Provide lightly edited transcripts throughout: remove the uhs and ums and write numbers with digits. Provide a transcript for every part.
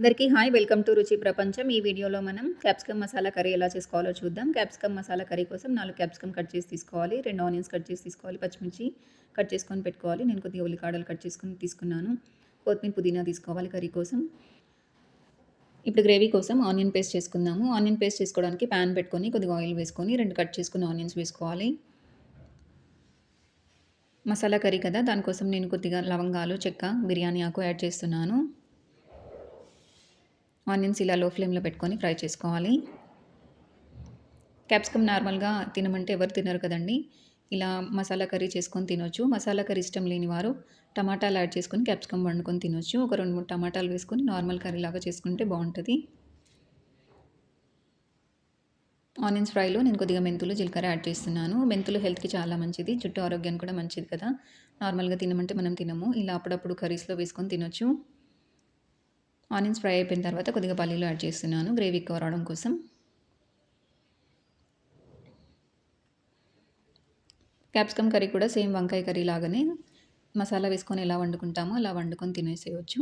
అందరికీ hi welcome to రుచి ప్రపంచం. ఈ వీడియోలో మనం క్యాప్సికమ్ మసాలా కర్రీ ఎలా చేసుకోవాలో చూద్దాం. క్యాప్సికమ్ మసాలా కర్రీ కోసం 4 క్యాప్సికమ్ కట్ చేసి తీసుకోవాలి. 2 ఆనియన్స్ కట్ చేసి తీసుకోవాలి. పచ్చిమిర్చి కట్ చేసుకొని పెట్టుకోవాలి. నేను కొద్దిగా ఉల్లికాడలు కట్ చేసుకొని తీసుకున్నాను. కొత్తిమీర పుదీనా తీసుకోవాలి కర్రీ కోసం. ఇప్పుడు గ్రేవీ కోసం ఆనియన్ పేస్ట్ చేసుకుందాము. ఆనియన్ పేస్ట్ చేసుకోవడానికి ప్యాన్ పెట్టుకొని కొద్దిగా ఆయిల్ వేసుకొని 2 కట్ చేసుకున్న ఆనియన్స్ వేసుకోవాలి. మసాలా కర్రీ కదా, దానికోసం నేను కొద్దిగా లవంగాలు, చెక్క, బిర్యానీ ఆకు యాడ్ చేస్తున్నాను. ఆనియన్స్ ఇలా లో ఫ్లేమ్లో పెట్టుకొని ఫ్రై చేసుకోవాలి. క్యాప్సికమ్ నార్మల్గా తినమంటే ఎవరు తినరు కదండి. ఇలా మసాలా కర్రీ చేసుకొని తినొచ్చు. మసాలా కర్రీ ఇష్టం లేని వారు టమాటాలు యాడ్ చేసుకొని క్యాప్సికమ్ వండుకొని తినొచ్చు. ఒక 2, 3 టమాటాలు వేసుకొని నార్మల్ కర్రీలాగా చేసుకుంటే బాగుంటుంది. ఆనియన్స్ ఫ్రైలో నేను కొద్దిగా మెంతులు, జీలకర్ర యాడ్ చేస్తున్నాను. మెంతులు హెల్త్కి చాలా మంచిది, జుట్టు ఆరోగ్యానికి కూడా మంచిది కదా. నార్మల్గా తినమంటే మనం తినము. ఇలా అప్పుడప్పుడు కర్రీస్లో వేసుకొని తినొచ్చు. ఆనియన్స్ ఫ్రై అయిపోయిన తర్వాత కొద్దిగా పల్లీలు యాడ్ చేస్తున్నాను గ్రేవీ ఎక్కువ రావడం కోసం. క్యాప్సికమ్ కర్రీ కూడా సేమ్ వంకాయ కర్రీ లాగానే మసాలా వేసుకొని ఎలా వండుకుంటామో అలా వండుకొని తినేసేయచ్చు.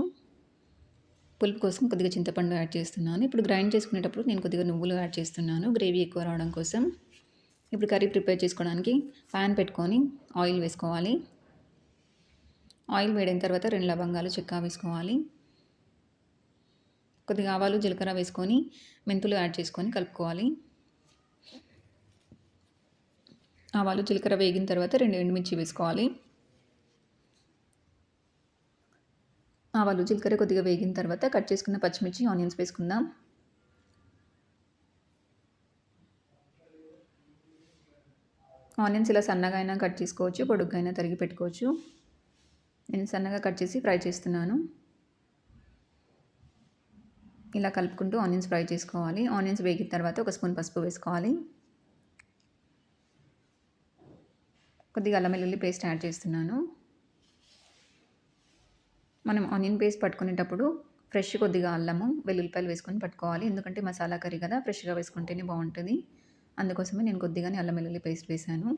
పులుపు కోసం కొద్దిగా చింతపండు యాడ్ చేస్తున్నాను. ఇప్పుడు గ్రైండ్ చేసుకునేటప్పుడు నేను కొద్దిగా నువ్వులు యాడ్ చేస్తున్నాను గ్రేవీ ఎక్కువ రావడం కోసం. ఇప్పుడు కర్రీ ప్రిపేర్ చేసుకోవడానికి ప్యాన్ పెట్టుకొని ఆయిల్ వేసుకోవాలి. ఆయిల్ వేడైన తర్వాత 2 లవంగాలు, చెక్క వేసుకోవాలి. కొద్దిగా ఆవాలు, జీలకర్ర వేసుకొని మెంతులు యాడ్ చేసుకొని కలుపుకోవాలి. ఆవాలు, జీలకర్ర వేగిన తర్వాత 2 ఎండుమిర్చి వేసుకోవాలి. ఆవాలు, జీలకర్ర కొద్దిగా వేగిన తర్వాత కట్ చేసుకున్న పచ్చిమిర్చి, ఆనియన్స్ వేసుకుందాం. ఆనియన్స్ ఇలా సన్నగా అయినా కట్ చేసుకోవచ్చు, పొడుగ్గా అయినా తరిగి పెట్టుకోవచ్చు. నేను సన్నగా కట్ చేసి ఫ్రై చేస్తున్నాను. ఇలా కలుపుకుంటూ ఆనియన్స్ ఫ్రై చేసుకోవాలి. ఆనియన్స్ వేగిన తర్వాత 1 స్పూన్ పసుపు వేసుకోవాలి. కొద్దిగా అల్లం వెల్లుల్లి పేస్ట్ యాడ్ చేస్తున్నాను. మనం ఆనియన్ పేస్ట్ పట్టుకునేటప్పుడు ఫ్రెష్ కొద్దిగా అల్లము, వెల్లుల్లిపాయలు వేసుకొని పట్టుకోవాలి. ఎందుకంటే మసాలా కర్రీ కదా, ఫ్రెష్గా వేసుకుంటేనే బాగుంటుంది. అందుకోసమే నేను కొద్దిగానే అల్లం వెల్లుల్లి పేస్ట్ వేసాను.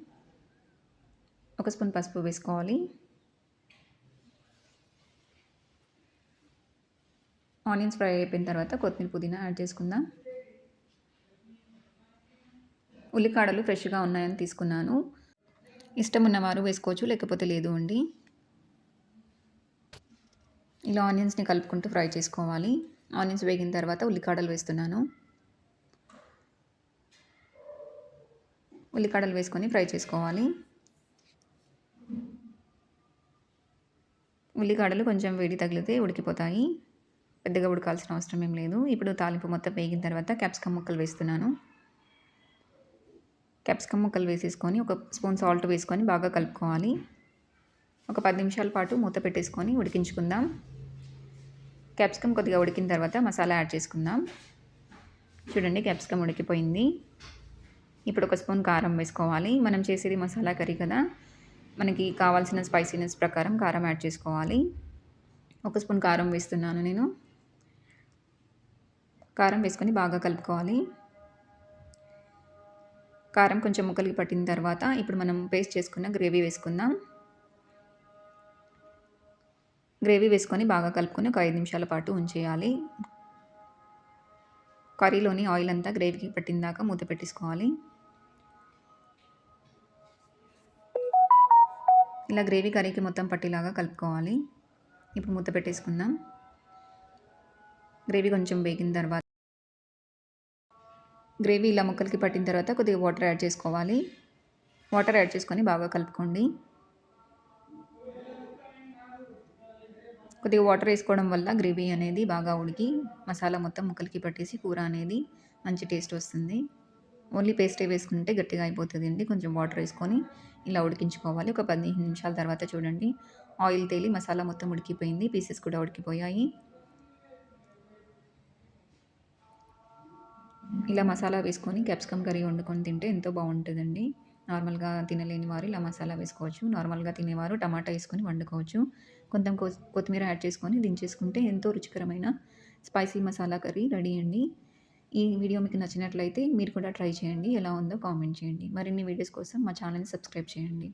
1 స్పూన్ పసుపు వేసుకోవాలి. ఆనియన్స్ ఫ్రై అయిపోయిన తర్వాత కొత్తిమీర, పుదీనా యాడ్ చేసుకుందాం. ఉల్లికాడలు ఫ్రెష్గా ఉన్నాయని తీసుకున్నాను. ఇష్టం ఉన్నవారు వేసుకోవచ్చు, లేకపోతే లేదు అండి. ఇలా ఆనియన్స్ని కలుపుకుంటూ ఫ్రై చేసుకోవాలి. ఆనియన్స్ వేగిన తర్వాత ఉల్లికాడలు వేస్తున్నాను. ఉల్లికాడలు వేసుకొని ఫ్రై చేసుకోవాలి. ఉల్లికాడలు కొంచెం వేడి తగిలితే ఉడికిపోతాయి, పెద్దగా ఉడకాల్సిన అవసరం ఏం లేదు. ఇప్పుడు తాలింపు మొత్తం వేగిన తర్వాత క్యాప్సికమ్ ముక్కలు వేస్తున్నాను. క్యాప్సికమ్ ముక్కలు వేసేసుకొని 1 స్పూన్ సాల్ట్ వేసుకొని బాగా కలుపుకోవాలి. ఒక 10 నిమిషాల పాటు మూత పెట్టేసుకొని ఉడికించుకుందాం. క్యాప్సికమ్ కొద్దిగా ఉడికిన తర్వాత మసాలా యాడ్ చేసుకుందాం. చూడండి, క్యాప్సికమ్ ఉడికిపోయింది. ఇప్పుడు 1 స్పూన్ కారం వేసుకోవాలి. మనం చేసేది మసాలా కర్రీ కదా, మనకి కావాల్సిన స్పైసీనెస్ ప్రకారం కారం యాడ్ చేసుకోవాలి. 1 స్పూన్ కారం వేస్తున్నాను నేను. కారం వేసుకొని బాగా కలుపుకోవాలి. కారం కొంచెం ముక్కలకి పట్టిన తర్వాత ఇప్పుడు మనం పేస్ట్ చేసుకున్న గ్రేవీ వేసుకుందాం. గ్రేవీ వేసుకొని బాగా కలుపుకొని ఒక 5 నిమిషాల పాటు ఉంచేయాలి. కర్రీలోని ఆయిల్ అంతా గ్రేవీకి పట్టిందాకా మూత పెట్టేసుకోవాలి. ఇలా గ్రేవీ కర్రీకి మొత్తం పట్టేలాగా కలుపుకోవాలి. ఇప్పుడు మూత పెట్టేసుకుందాం. గ్రేవీ కొంచెం వేగిన తర్వాత గ్రేవీ ఇలా ముక్కలకి పట్టిన తర్వాత కొద్దిగా వాటర్ యాడ్ చేసుకోవాలి. వాటర్ యాడ్ చేసుకొని బాగా కలుపుకోండి. కొద్దిగా వాటర్ వేసుకోవడం వల్ల గ్రేవీ అనేది బాగా ఉడికి మసాలా మొత్తం ముక్కలకి పట్టేసి కూర అనేది మంచి టేస్ట్ వస్తుంది. ఓన్లీ పేస్టే వేసుకుంటే గట్టిగా అయిపోతుంది అండి. కొంచెం వాటర్ వేసుకొని ఇలా ఉడికించుకోవాలి. ఒక 15 నిమిషాల తర్వాత చూడండి, ఆయిల్ తేలి మసాలా మొత్తం ఉడికిపోయింది, పీసెస్ కూడా ఉడికిపోయాయి. ఇలా మసాలా వేసుకొని క్యాప్సికమ్ కర్రీ వండుకొని తింటే ఎంతో బాగుంటుందండి. నార్మల్గా తినలేని వారు ఇలా మసాలా వేసుకోవచ్చు. నార్మల్గా తినేవారు టమాటా వేసుకొని వండుకోవచ్చు. కొంచెం కొత్తిమీర యాడ్ చేసుకొని దించేసుకుంటే ఎంతో రుచికరమైన స్పైసీ మసాలా కర్రీ రెడీ అండి. ఈ వీడియో మీకు నచ్చినట్లయితే మీరు కూడా ట్రై చేయండి. ఎలా ఉందో కామెంట్ చేయండి. మరిన్ని వీడియోస్ కోసం మా ఛానల్ని సబ్స్క్రైబ్ చేయండి.